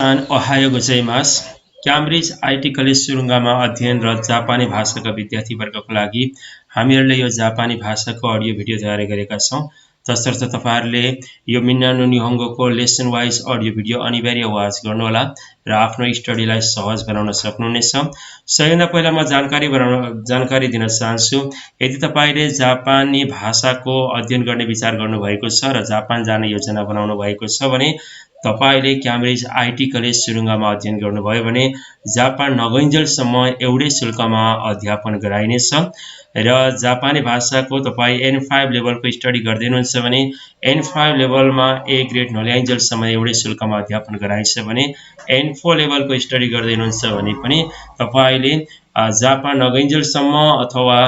Ohio गोजाइमास Cambridge IT college सुरुङ्गामा अध्ययन र जापानी भाषाका विद्यार्थीवर्गको लागि हामीहरूले यो जापानी भाषाको अडियो भिडियो तयार गरेका छौँ। तसर्थ तपाईँहरूले यो मिन्नानो निहोङ्गोको लेसन वाइज अडियो भिडियो अनिवार्य वाच गर्नुहोला र आफ्नो स्टडीलाई सहज बनाउन सक्नुहुनेछ। सबैभन्दा पहिला म जानकारी दिन चाहन्छु। यदि तपाईँले जापानी भाषाको अध्ययन गर्ने विचार गर्नुभएको छ र जापान जाने योजना बनाउनु भएको छ भने तपाईले क्याम्ब्रिज आईटी कलेज सुरुङ्गामा अध्ययन गर्नुभयो भने जापान नगइन्जेलसम्म एउटै शुल्कमा अध्यापन गराइनेछ र जापानी भाषाको तपाईँ N5 लेभलको स्टडी गर्दै हुनुहुन्छ भने N5 लेभलमा A ग्रेड नल्याइन्जेलसम्म एउटै शुल्कमा अध्यापन गराइन्छ भने N4 लेभलको स्टडी गर्दै हुनुहुन्छ भने पनि तपाईले जापान नगइन्जेलसम्म अथवा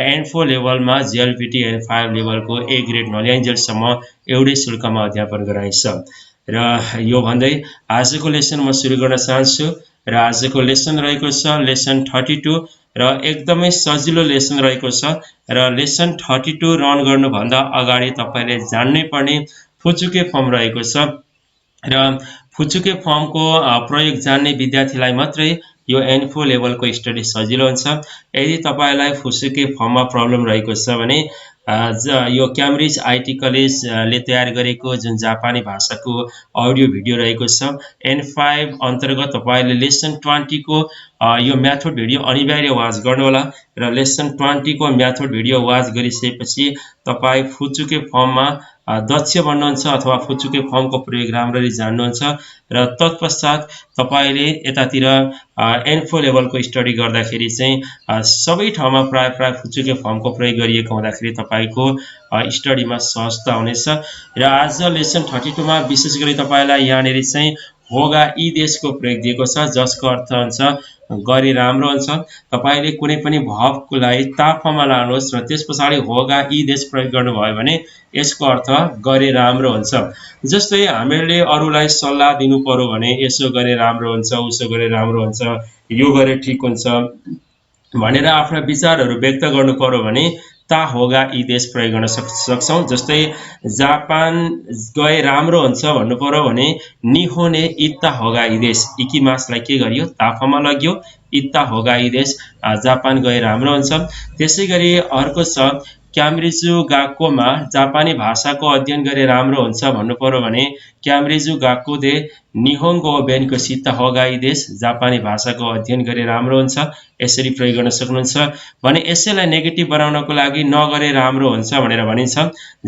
N4 लेभलमा JLPT N5 लेभलको A ग्रेड नल्याइन्जेलसम्म एउटै शुल्कमा अध्यापन गराइन्छ। र यो भन्दै आजको लेसन म सुरु गर्न चाहन्छु र आजको लेसन रहेको छ लेसन 32 र एकदमै सजिलो लेसन रहेको छ र लेसन 32 रन गर्नुभन्दा अगाडि तपाईले जान्नै पर्ने फुचुके फर्म रहेको छ र फुचुके फर्मको प्रयोग जान्ने विद्यार्थीलाई मात्रै यो N4 लेभलको स्टडी सजिलो हुन्छ। यदि तपाईलाई फुचुके फर्ममा प्रब्लम रहेको छ भने यो क्याम्ब्रिज आईटी कलेजले तयार गरेको जुन जापानी भाषाको अडियो भिडियो रहेको छ N5 अन्तर्गत तपाईले लेसन 20 को यो मेथड भिडियो अनिवार्य वाच गर्नुहोला र लेसन 20 को मेथड भिडियो वाच गरिसकेपछि तपाई फुचुके फर्ममा दक्ष बन्नुहुन्छ अथवा फुचुके फर्मको प्रयोग राम्ररी जान्नुहुन्छ र तत्पश्चात तपाईले यतातिर N4 लेभलको स्टडी गर्दाखेरि चाहिँ सबै ठाउँमा प्राय फुचुके फर्मको प्रयोग गरिएको हुँदाखेरि तपाईको स्टडीमा सहजता हुनेछ। र आज लेसन 32 मा विशेष गरी तपाईलाई यहाँनेरि चाहिँ होगा यी देशको प्रयोग दिएको छ जसको अर्थ हुन्छ गरे राम्रो हुन्छ। तपाईले कुनै पनि भर्बको लागि ता फर्ममा लानुहोस् र त्यसपछि होगा यी देश प्रयोग गर्नुभयो भने यसको अर्थ गरे राम्रो हुन्छ। जस्तै हामीले अरूलाई सल्लाह दिनु पर्यो भने यसो गरे राम्रो हुन्छ, उसो गरे राम्रो हुन्छ, यो गरे ठीक हुन्छ भनेर आफ्ना विचारहरू व्यक्त गर्नु पर्यो भने ता होगा यी देश प्रयोग गर्न सक्छौं। जस्तै जापान गए राम्रो हुन्छ भन्नु पर्यो भने निहोने इत्ता होगा यी देश इकिमासलाई के गरियो ता फर्ममा लग्यो इत्ता होगा यी देश जापान गए राम्रो हुन्छ। त्यसैगरी अर्को छ क्याम्ब्रिजु गाक्कोमा जापानी भाषाको अध्ययन गरे राम्रो हुन्छ भन्नु पर्यो भने क्याम्ब्रिजु गाक्को दे निहोङ्गो बेनको सित्ता होगा यी देश जापानी भाषाको अध्ययन गरे राम्रो हुन्छ यसरी प्रयोग गर्न सक्नुहुन्छ। भने यसैलाई नेगेटिभ बनाउनको लागि नगरे राम्रो हुन्छ भनेर भनिन्छ।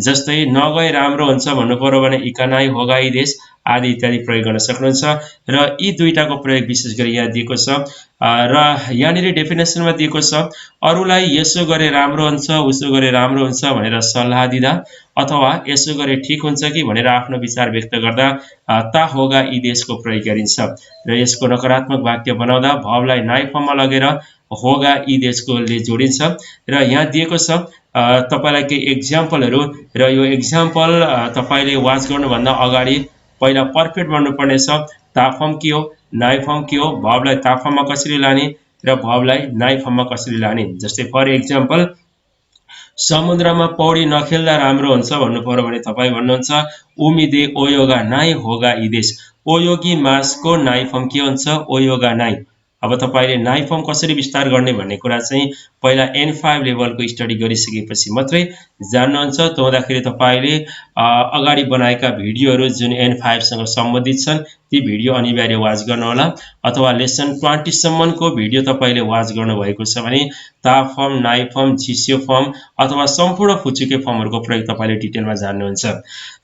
जस्तै नगए राम्रो हुन्छ भन्नु पर्यो भने इकानाइ होगा यी देश आदि इत्यादि प्रयोग गर्न सक्नुहुन्छ र यी दुईटाको प्रयोग विशेष गरी यहाँ दिएको छ र यहाँनिर डेफिनेसनमा दिएको छ अरूलाई यसो गरे राम्रो हुन्छ उसो गरे राम्रो हुन्छ भनेर सल्लाह दिँदा अथवा यसो गरे ठीक हुन्छ कि भनेर आफ्नो विचार व्यक्त गर्दा ता होगा यी देशको प्रयोग गरिन्छ र यसको नकारात्मक वाक्य बनाउँदा भर्बलाई नाइ फर्ममा लगेर होगा यी देशकोले जोडिन्छ। र यहाँ दिएको छ तपाईलाई केही एक्जाम्पलहरू र यो एक्जाम्पल तपाईले वाच गर्नुभन्दा अगाडि पहिला पर्फेक्ट बन्नुपर्ने छ। ता फर्म के हो, नाइ फर्म के हो, भर्बलाई ता फर्ममा कसरी लाने र भर्बलाई नाइ फर्ममा कसरी लाने। जस्तै फर एक्जाम्पल समुद्रमा पौडी नखेल्दा राम्रो हुन्छ भन्नु पर्यो भने तपाईँ भन्नुहुन्छ उमिदे ओयोगा नाइ होगा यी देश ओयोगी मासको नाइ फर्म के हुन्छ ओयोगा नाइ। अब तपाईले नाइ फर्म कसरी विस्तार गर्ने भन्ने कुरा चाहिँ पहिला N5 लेभलको स्टडी गरिसकेपछि मात्रै जान्नुहुन्छ। त हुँदाखेरि तपाईले अगाडि बनाएका भिडियोहरू जुन N5 सँग सम्बन्धित छन् ती भिडियो अनिवार्य वाच गर्नुहोला अथवा लेसन 20 सम्मको भिडियो तपाईले वाच गर्नुभएको छ भने ता फर्म, नाइ फर्म, झिस्यो फर्म अथवा सम्पूर्ण फुचुके फर्महरूको प्रयोग तपाईले डिटेलमा जान्नुहुन्छ।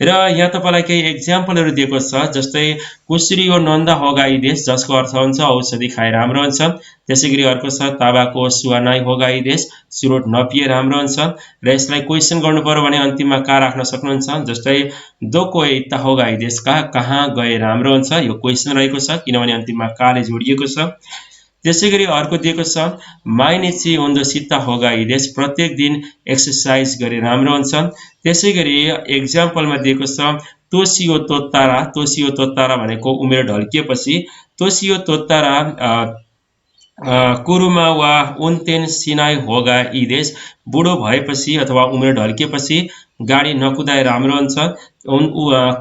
र यहाँ तपाईलाई केही एक्जाम्पलहरू दिएको छ जस्तै कुसरी ओ नन्दा होगा यी देश जसको अर्थ हुन्छ औषधि खाए राम्रो हुन्छ। त्यसैगरी अर्को छ ताबाको सुवा नाइ होगा यी देश चुरोट नपिए राम्रो हुन्छ र यसलाई क्वेसन गर्नु पर्यो भने अन्तिममा का राख्न सक्नुहुन्छ। जस्तै दोको इत्ता होगा यी देश कहाँ गए राम्रो हुन्छ यो क्वेसन रहेको छ किनभने अन्तिममा काले जोडिएको छ। त्यसैगरी अर्को दिएको छ माइनिची ओन्दो सित्ता होगा यी देश प्रत्येक दिन एक्सरसाइज गरे राम्रो हुन्छ। त्यसैगरी एक्जाम्पलमा दिएको छ तोसियो तोत्तारा भनेको उमेर ढल्किएपछि तोसियो तोत्तारा कुरुमा वा उन्तेन सिनाइ होगा यी देश बुढो भएपछि अथवा उमेर ढल्किएपछि गाडी नकुदाए राम्रो हुन्छ।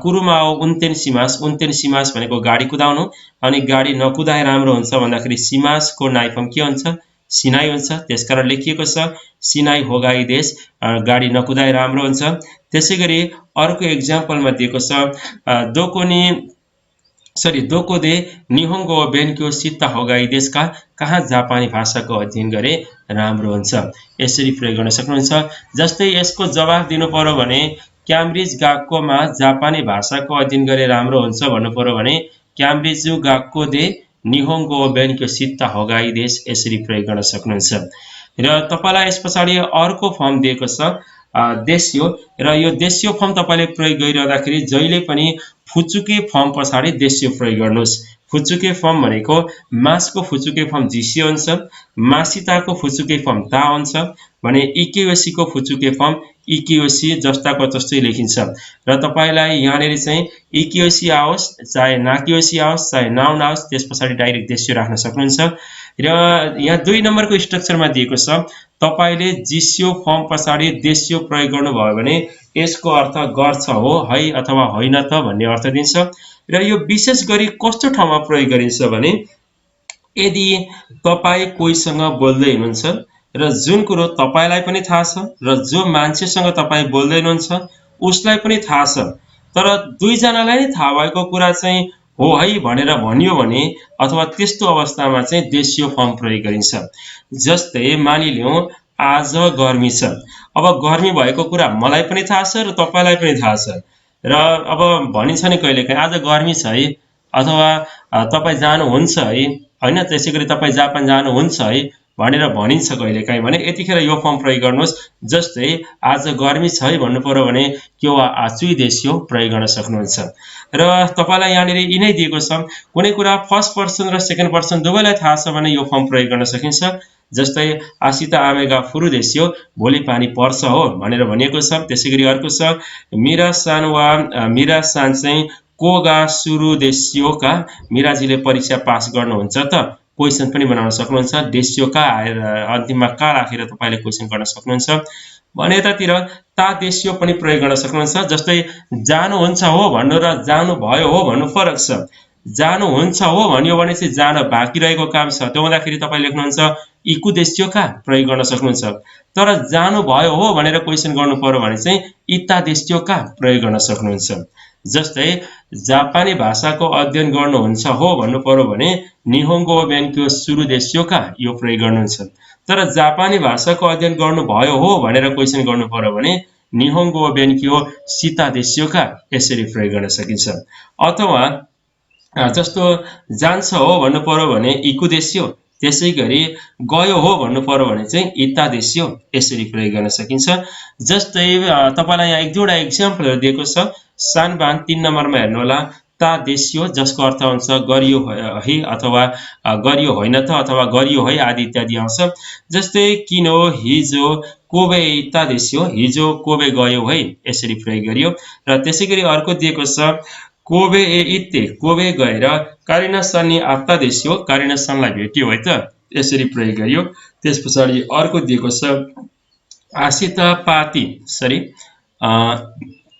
कुरुमा हो उन्तेन्सिमास भनेको गाडी कुदाउनु, अनि गाडी नकुदाए राम्रो हुन्छ भन्दाखेरि सिमासको नाइफम के हुन्छ? सिनाई हुन्छ। त्यसकारण लेखिएको छ सिनाई होगाई देश, गाडी नकुदाए राम्रो हुन्छ। त्यसै गरी अर्को एक्जाम्पलमा दिएको छ दोको दे निहोङ्गो बेन्क्यो सित्ता होगाई देशका, कहाँ जापानी भाषाको अध्ययन गरे राम्रो हुन्छ। यसरी प्रयोग गर्न सक्नुहुन्छ। जस्तै यसको जवाफ दिनु पर्यो भने क्याम्ब्रिज गाक्कोमा जापानी भाषाको अध्ययन गरे राम्रो हुन्छ भन्नु पर्यो भने क्याम्ब्रिजु गाक्को दे निहोङ्गो बेन्क्यो सित्ता होगाई देश, यसरी प्रयोग गर्न सक्नुहुन्छ। र तपाईलाई यस पछाडि अर्को फर्म दिएको छ देश्यो, र यो देश्यो फर्म तपाईले प्रयोग गरिरहँदाखेरि जहिले पनि फुचुके फर्म पछाडि देश्यो प्रयोग गर्नुहोस्। फुचुके फर्म भनेको मासको फुचुके फर्म जिसियो हुन्छ, मासिताको फुचुके फर्म ता हुन्छ भने इकेओसीको फुचुके फर्म इकेओसी जस्ताको तस्तै लेखिन्छ। र तपाईलाई यहाँनेरि चाहिँ इकेओसी आओस् चाहे नाकिओसी आओस् चाहे नाउन आओस्, त्यस पछाडि डाइरेक्ट देश्यो राख्न सक्नुहुन्छ। र यहाँ 2 नम्बरको स्ट्रक्चरमा दिएको छ तपाईले जिस्यो फर्म पछाडि देश्यो प्रयोग गर्नुभयो भने यसको अर्थ गर्छ हो है अथवा होइन त भन्ने अर्थ दिन्छ। र यो विशेष गरी कस्तो ठाउँमा प्रयोग गरिन्छ भने यदि तपाई कोहीसँग बोल्दै हुनुहुन्छ र जुन कुरो तपाईलाई पनि थाहा छ र जो मान्छेसँग तपाई बोल्दै हुनुहुन्छ उसलाई पनि थाहा छ, तर दुई जनालाई नै थाहा भएको कुरा चाहिँ हो है भनेर भनियो भने अथवा त्यस्तो अवस्थामा चाहिँ देश्यो फर्म प्रयोग गरिन्छ। जस्तै मानिलिउँ आज गर्मी छ, अब गर्मी भएको कुरा मलाई पनि थाहा छ र तपाईलाई पनि थाहा छ, र अब भनिन्छ नि कहिलेकाहीँ आज गर्मी छ है अथवा तपाई जानुहुन्छ है हैन, त्यसैगरी तपाई जापान जानुहुन्छ है भनेर भनिन्छ कहिलेकाहीँ भने यतिखेर यो फर्म प्रयोग गर्नुहोस्। जस्तै आज गर्मी छ है भन्नु पर्यो भने क्योवा आचुई देश्यो प्रयोग गर्न सक्नुहुन्छ। र तपाईलाई यहाँनिर यिनै दिएको छ कुनै कुरा फर्स्ट पर्सन र सेकेन्ड पर्सन दुवैलाई थाहा छ भने यो फर्म प्रयोग गर्न सकिन्छ। जस्तै आसिता आमेगा फुरु देश्यो, भोलि पानी पर्छ हो भनेर भनिएको छ। त्यसैगरी अर्को छ मिरा सान वा मिरा सान चाहिँ कोगा सुरु देश्योका, मिराजीले परीक्षा पास गर्नुहुन्छ त, क्वेसन पनि बनाउन सक्नुहुन्छ। देश्यो का आएर अन्तिममा का राखेर तपाईले क्वेसन गर्न सक्नुहुन्छ। भने यतातिर ता देश्यो पनि प्रयोग गर्न सक्नुहुन्छ। जस्तै जानुहुन्छ हो भन्नु र जानु भयो हो भन्नु फरक छ। जानुहुन्छ हो भन्यो भने चाहिँ जान बाँकी रहेको काम छ, त्यो हुँदाखेरि तपाईले लेख्नुहुन्छ इकु देश्यो का प्रयोग गर्न सक्नुहुन्छ। तर जानु भयो हो भनेर क्वेसन गर्नु पर्यो भने चाहिँ इता देश्यो का प्रयोग गर्न सक्नुहुन्छ। जस्तै जापानी भाषाको अध्ययन गर्नुहुन्छ हो भन्नु पर्यो भने निहोङ्गो बेन्क्यो सुरु देश्यो का यो प्रयोग गर्नुहुन्छ। तर जापानी भाषाको अध्ययन गर्नु भयो हो भनेर क्वेसन गर्नु पर्यो भने निहोङ्गो बेन्क्यो सिता देश्यो का, यसरी प्रयोग गर्न सकिन्छ। अथवा जस्तो जान्छ हो भन्नु पर्यो भने इकु देश्यो, त्यसै गरी गयो हो भन्नु पर्यो भने चाहिँ इता देश्यो, यसरी प्रयोग गर्न सकिन्छ। जस्तै तपाईलाई यहाँ 1-2 एक्जाम्पलहरु दिएको छ। सानबान 3 नम्बरमा हेर्नु होला, ता देश्यो जसको अर्थ हुन्छ गरियो है अथवा गरियो होइन त अथवा गरियो है आदि इत्यादि आउँछ। जस्तै किनो हिजो कोबे इता देश्यो, हिजो कोबे गयो है, यसरी प्रयोग गरियो। र त्यसैगरी अर्को दिएको छ कोबे ए इते, कोबे गएर कारिना सन्नी आत्ता देश्यो, कारिना सनलाई भेट्यो है त, यसरी प्रयोग गरियो। त्यसपछि अर्को दिएको छ आसिता पाती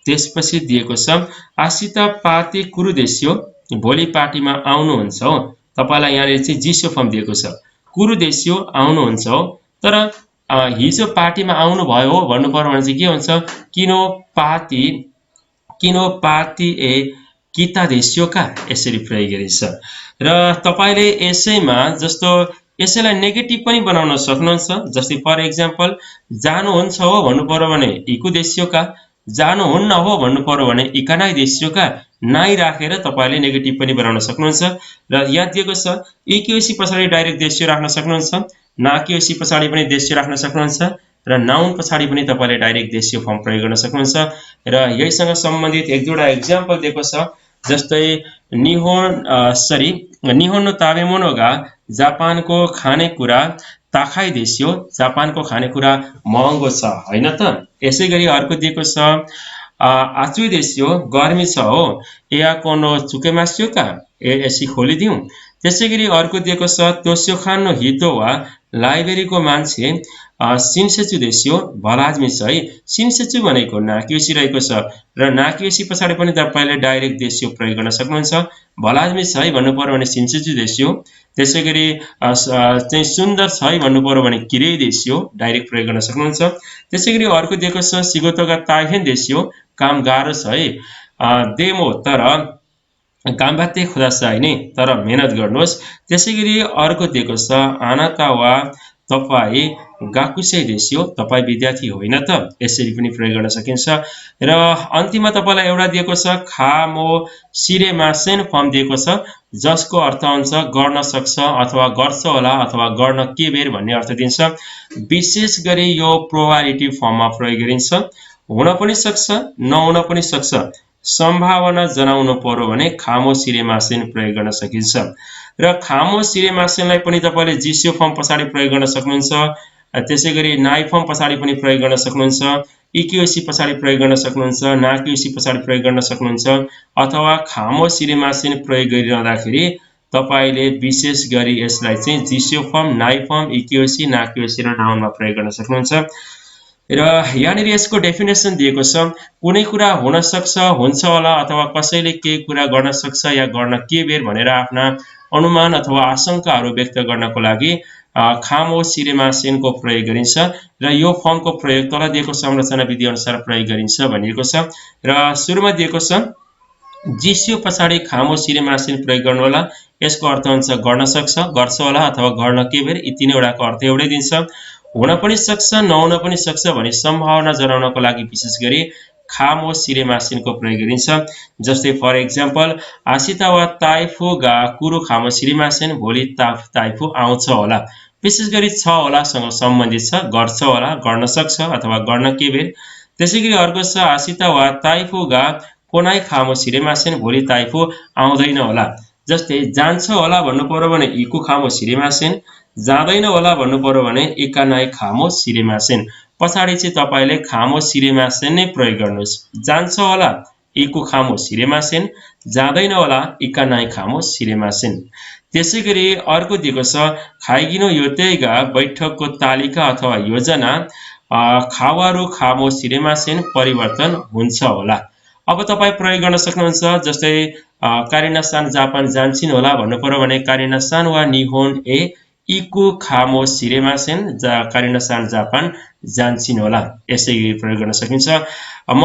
त्यसपछि दिएको छ आसिता पाती कुरु देश्यो, भोलि पार्टीमा आउनुहुन्छ हो। तपाईलाई यहाँनिर चाहिँ जिस्यो फर्म दिएको छ, कुरु देश्यो आउनुहुन्छ हो। तर हिजो पार्टीमा आउनु भयो हो भन्नु पर्यो भने चाहिँ के हुन्छ किनो पाती ए किता देश्यो का, यसरी प्रयोग गरिन्छ। र तपाईले यसैमा जस्तो यसैलाई नेगेटिभ पनि बनाउन सक्नुहुन्छ। जस्तै फर एक्जाम्पल जानुहुन्छ हो भन्नु पर्यो भने इकु देश्यो का, जानुहुन्न हो भन्नु पर्यो भने इकानाई देश्यो का, नाइ राखेर तपाईले नेगेटिभ पनि बनाउन सक्नुहुन्छ। र यहाँ दिएको छ इक्युसी पछाडि डाइरेक्ट देश्यो राख्न सक्नुहुन्छ, नाकिओसी पछाडि पनि देश्यो राख्न सक्नुहुन्छ, र नाउन पछाडि पनि तपाईले डाइरेक्ट देश्यो फर्म प्रयोग गर्न सक्नुहुन्छ। र यहीसँग सम्बन्धित 1-2 एक्जाम्पल दिएको छ। जस्तै निहोन ताबेमोनोगा, जापानको खानेकुरा ताखाई देश्यो, जापानको खानेकुरा महँगो छ हैन त। यसै गरी अर्को दिएको छ आचुई देश्यो, गर्मी छ हो, या कोनो चुकेमास्यो का, एसी खोलिदिउँ। त्यसैगरी अर्को दिएको छ तोस्यो खान नो हितो वा लाइब्रेरीको मान्छे सिन्सेचु देस्यो भलाजमी छ है। सिन्सेचु भनेको नाक्युसी रहेको छ र नाक्युसी पछाडि पनि तपाईँले डाइरेक्ट देस्यो प्रयोग गर्न सक्नुहुन्छ। भलाजमी छ है भन्नु पर्यो भने सिन्सेचु देस्यो। त्यसैगरी चाहिँ सुन्दर छ है भन्नु पर्यो भने किरे देस्यो डाइरेक्ट प्रयोग गर्न सक्नुहुन्छ। त्यसैगरी अर्को दिएको छ सिगोतोगा ताइहेन देस्यो काम गाह्रो छ है। डेमो तर कामबाते खुदासाई नै तर मेहनत गर्नुहोस्। त्यसैगरी अर्को दिएको छ आनाता वा तपाईँ गाकुसै देस्यो तपाईँ विद्यार्थी होइन त, यसरी पनि प्रयोग गर्न सकिन्छ। र अन्तिममा तपाईँलाई एउटा दिएको छ खामो सिरेमासेन फर्म दिएको छ जसको अर्थ हुन्छ गर्न सक्छ अथवा गर्छ होला अथवा गर्न के बेर भन्ने अर्थ दिन्छ। विशेष गरी यो प्रोबाबिलिटी फर्ममा प्रयोग गरिन्छ। हुन पनि सक्छ नहुन पनि सक्छ, सम्भावना जनाउनु पर्यो भने खामो सिरेमासेन प्रयोग गर्न सकिन्छ। र खामो सिरेमासेनलाई पनि तपाईँले जिसियो फर्म पछाडि प्रयोग गर्न सक्नुहुन्छ। त्यसैगरी नाइ फर्म पछाडि पनि प्रयोग गर्न सक्नुहुन्छ। इक्युसी पछाडि प्रयोग गर्न सक्नुहुन्छ। नाक्युसी पछाडि प्रयोग गर्न सक्नुहुन्छ। अथवा खामो सिरेमासेन प्रयोग गरिरहँदाखेरि तपाईँले विशेष गरी यसलाई चाहिँ जिसियो फर्म, नाइ फर्म, इक्युसी, नाक्युसी र नाउनमा प्रयोग गर्न सक्नुहुन्छ। र यहाँनिर यसको डेफिनेसन दिएको छ कुनै कुरा हुन सक्छ, हुन्छ होला अथवा कसैले केही कुरा गर्न सक्छ या गर्न के बेर भनेर आफ्ना अनुमान अथवा आशंकाहरू व्यक्त गर्नको लागि खामो सिरेमासेनको प्रयोग गरिन्छ र यो फर्मको प्रयोग तल दिएको संरचना विधि अनुसार प्रयोग गरिन्छ भनिएको छ। र सुरुमा दिएको छ जिसियो पछाडि खामो सिरेमासेन प्रयोग गर्नु होला। यसको अर्थ हुन्छ गर्न सक्छ, गर्छ होला अथवा गर्न के बेर, यी तीनैवटाको अर्थ एउटै दिन्छ। हुन पनि सक्छ नहुन पनि सक्छ भनी सम्भावना जनाउनको लागि विशेष गरी खामो सिरेमासेनको प्रयोग गरिन्छ। जस्तै फर एक्जाम्पल आसिता वा ताइफु गा कुरो खामो सिरेमासेन भोलि ताइफु आउँछ होला। विशेष गरी छ होलासँग सम्बन्धित छ, गर्छ होला, गर्न सक्छ अथवा गर्न के बेर। त्यसैगरी अर्को छ आसिता वा ताइफु गा कोनाइ खामो सिरेमासेन भोलि ताइफु आउँदैन होला। जस्तै जान्छ होला भन्नु पर्यो भने इकु खामो सिरेमासेन, जाँदैन होला भन्नु पर्यो भने इका नाइ खामो सिरेमासेन। पछाडि चाहिँ तपाईँले खामो सिरेमासेन नै प्रयोग गर्नुहोस्। जान्छ होला इकु खामो सिरेमासेन, जाँदैन होला इका नाइ खामो सिरेमासेन। त्यसैगरी अर्को दिएको छ खाइगिनो योतेगा बैठकको तालिका अथवा योजना खावारु खामो सिरेमासेन परिवर्तन हुन्छ होला। अब तपाईँ प्रयोग गर्न सक्नुहुन्छ। जस्तै कारिनासान जापान जान्छिन् होला भन्नु पर्यो भने कारिनासान वा निहोन ए इकु खामो सिरेमासेन, कारिनासान जापान जान्छिन् होला, यसै प्रयोग गर्न सकिन्छ। म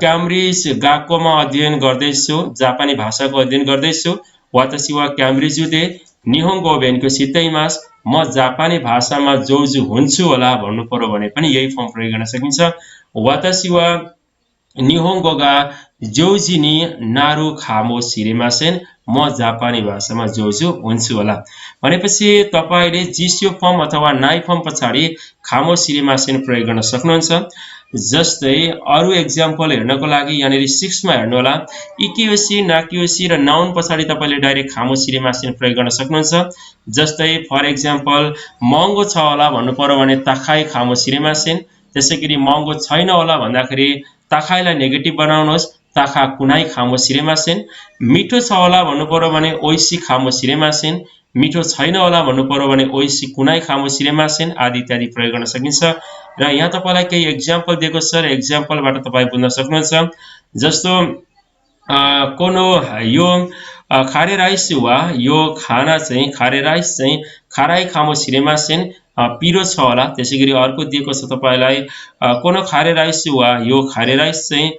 क्याम्ब्रिज गाकोमा अध्ययन गर्दैछु, जापानी भाषाको अध्ययन गर्दैछु। वातासी वा क्याम्ब्रिजु दे निहोंगो बेनको सितैमास, म जापानी भाषामा जोजु हुन्छु होला भन्नु पर्यो भने पनि यही फर्म प्रयोग गर्न सकिन्छ। वातासी वा निहोंगोगा जोजिनी नारु खामो सिरेमासेन, म जापानी भाषामा जोजु हुन्छु होला भनेपछि तपाईले जिसियो फर्म अथवा नाइ फर्म पछाडि खामो सिरेमासेन प्रयोग गर्न सक्नुहुन्छ। जस्तै अरु एक्जाम्पल हेर्नको लागि यहाँनिर 6 मा हेर्नु होला। इक्युसी, नाक्युसी र नाउन पछाडि तपाईले डाइरेक्ट खामो सिरेमासेन प्रयोग गर्न सक्नुहुन्छ। जस्तै फर एक्जाम्पल महँगो छ होला भन्नु पर्यो भने ताखाइ खामो सिरेमासेन। त्यसैगरी महँगो छैन होला भन्दाखेरि ताखाइलाई नेगेटिभ बनाउनुहोस्, ताखा कुनाइ खामो सिरेमासेन। मिठो छ होला भन्नु पर्यो भने ओइसी खामो सिरेमासेन। मिठो छैन होला भन्नु पर्यो भने ओइसी कुनाइ खामो सिरेमासेन आदि इत्यादि प्रयोग गर्न सकिन्छ। र यहाँ तपाईलाई केही एक्जाम्पल दिएको छ र एक्जाम्पलबाट तपाईँ बुझ्न सक्नुहुन्छ। जस्तो कोनो यो खारे राइस वा यो खाना चाहिँ खारे राइस चाहिँ खाराइ खामो सिरेमासेन पिरो छ होला। त्यसैगरी अर्को दिएको छ तपाईलाई कोनो खारे राइस वा यो खारे राइस चाहिँ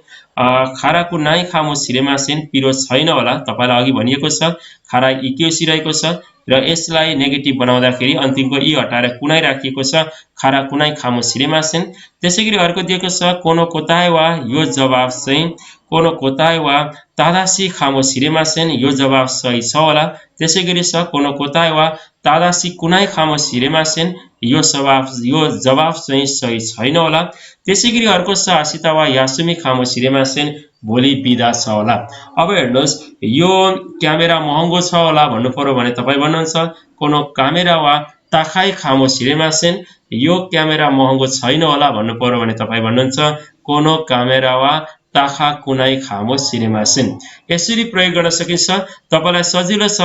खाराको नाइ खामो सिरेमासेन पिरो छैन होला। तपाईलाई अघि भनिएको छ खारा इक्युसी रहेको छ र यसलाई नेगेटिभ बनाउँदाखेरि अन्तिमको इ हटाएर कुनाइ राखिएको छ, खारा कुनाइ खामो सिरेमासेन। त्यसैगरी अर्को दिएको छ कोनो कोताय वा यो जवाफ चाहिँ कोनो कोताय वा तादासी खामो सिरेमासेन, यो जवाफ सही छ होला। त्यसैगरी छ कोनो कोताय वा तादासी कुनाइ खामो सिरेमासेन, यो जवाफ चाहिँ सही छैन होला। त्यसैगरी अर्को छ आसिता वा यासुमी खामो सिरेमासेन, भोलि बिदा छ होला। अब हेर्नुहोस् यो क्यामेरा महँगो छ होला भन्नु पर्यो भने तपाईँ भन्नुहुन्छ कोनो कामेरा वा ताखाइ खामो सिरेमासेन, यो क्यामेरा महँगो छैन होला भन्नु पर्यो भने तपाईँ भन्नुहुन्छ कोनो कामेरा वा ताखा कुनाई खामो सिरेमासेन। यसरी प्रयोग गर्न सकिन्छ। तपाईलाई सजिलो छ।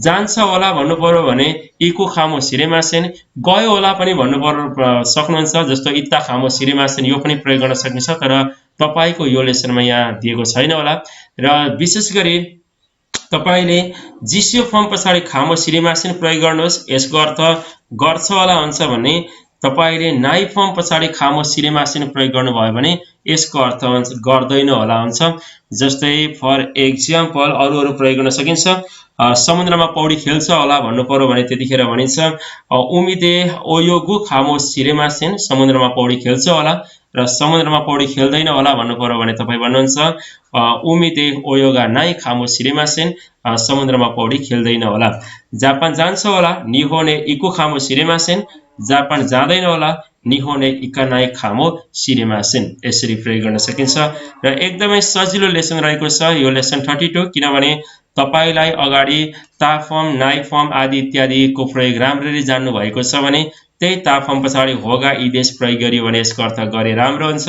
जान्छ होला भन्नु पर्यो भने इको खामो सिरेमासेन, गयो होला पनि भन्नु सक्नुहुन्छ। जस्तो इत्ता खामो सिरेमासेन यो पनि प्रयोग गर्न सकिन्छ, तर तपाईको यो लेसनमा यहाँ दिएको छैन होला। र विशेष गरी तपाईले जिसियो फर्म पछाडि खामो सिरेमासेन प्रयोग गर्नुहोस्। यसको अर्थ गर्छ होला हुन्छ भने तपाईले नाइ फर्म पछाडि खामो सिरेमासेन प्रयोग गर्नुभयो भने यसको अर्थ गर्दैन होला हुन्छ। जस्तै फर एक्जाम्पल अरू प्रयोग गर्न सकिन्छ। समुद्रमा पौडी खेल्छ होला भन्नु पर्यो भने त्यतिखेर भनिन्छ उमिदे ओयोगु खामो सिरेमासेन, समुद्रमा पौडी खेल्छ होला। र समुद्रमा पौडी खेल्दैन होला भन्नु पर्यो भने तपाई भन्नुहुन्छ उमिदे ओयोगा नाइ खामो सिरेमासेन, समुद्रमा पौडी खेल्दैन होला। जापान जान्छ होला निहोने इको खामो सिरेमासेन, जापान जाँदैन होला निहोने इका नाइ खामो सिरेमासेन। यसरी प्रयोग गर्न सकिन्छ। र एकदमै सजिलो लेसन रहेको छ यो लेसन 32, किनभने तपाईलाई अगाडि ता फर्म, नाइ फर्म आदि इत्यादिको प्रयोग राम्ररी जान्नु भएको छ भने त्यही ता फर्म पछाडि होगा इदेश प्रयोग गरियो भने यसको अर्थ गरे राम्रो हुन्छ।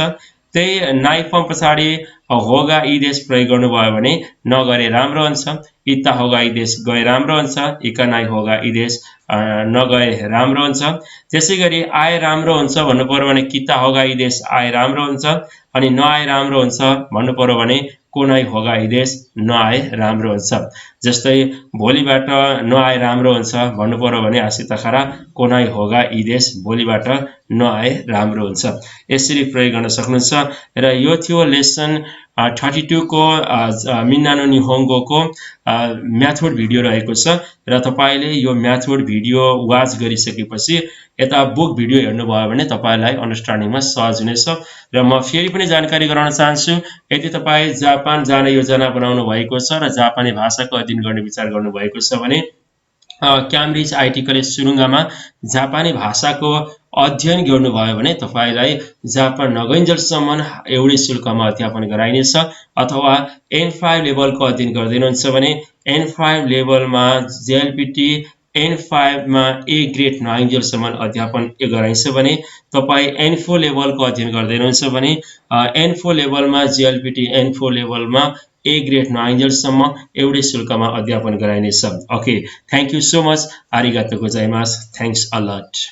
त्यही नाइ फर्म पछाडि होगा इदेश प्रयोग गर्नुभयो भने नगरे राम्रो हुन्छ। इता होगा इदेश गए राम्रो हुन्छ, इका नाइ होगा इदेश नगए राम्रो हुन्छ। त्यसैगरी आए राम्रो हुन्छ भन्नु पर्यो भने किता होगा इदेश आए राम्रो हुन्छ, अनि नआए राम्रो हुन्छ भन्नु पर्यो भने कोनाइ होगा इदेश नआए राम्रो हुन्छ। जस्तै भोलिबाट नआए राम्रो हुन्छ भन्नु पर्यो भने आसितखरा कोनाइ होगा इदेश भोलिबाट नआए राम्रो हुन्छ। यसरी प्रयोग गर्न सक्नुहुन्छ। र यो थियो लेसन 32 को मिन्नानो निहोङ्गोको म्याथड भिडियो रहेको छ। र तपाईले यो म्याथड भिडियो वाच गरिसकेपछि यता बुक भिडियो हेर्नुभयो भने तपाईलाई अन्डरस्ट्यान्डिङमा सहज हुनेछ। र म फेरि पनि जानकारी गराउन चाहन्छु, यदि तपाई जापान जाने योजना बनाउनु भएको छ र जापानी भाषाको अध्ययन गर्ने विचार गर्नु भएको छ भने क्याम्ब्रिज आईटी कलेज सुरुङ्गामा जापानी भाषाको अध्ययन गर्नुभयो भने तपाईलाई जापान नगइन्जेलसम्म एउटै शुल्कमा अध्यापन गराइनेछ। अथवा N5 लेभलको अध्ययन गर्दैनुहुन्छ भने N5 लेभलमा JLPT, N5 मा A ग्रेड नआइन्जेलसम्म अध्यापन गराइन्छ भने तपाई N4 लेभलको अध्ययन गर्दैनुहुन्छ भने N4 लेभलमा JLPT, N4 लेभलमा A ग्रेड नआइन्जेलसम्म एउटै शुल्कमा अध्यापन गराइनेछ। Okay, thank you so much. आरिगातो गोजाइमास। Thanks a lot.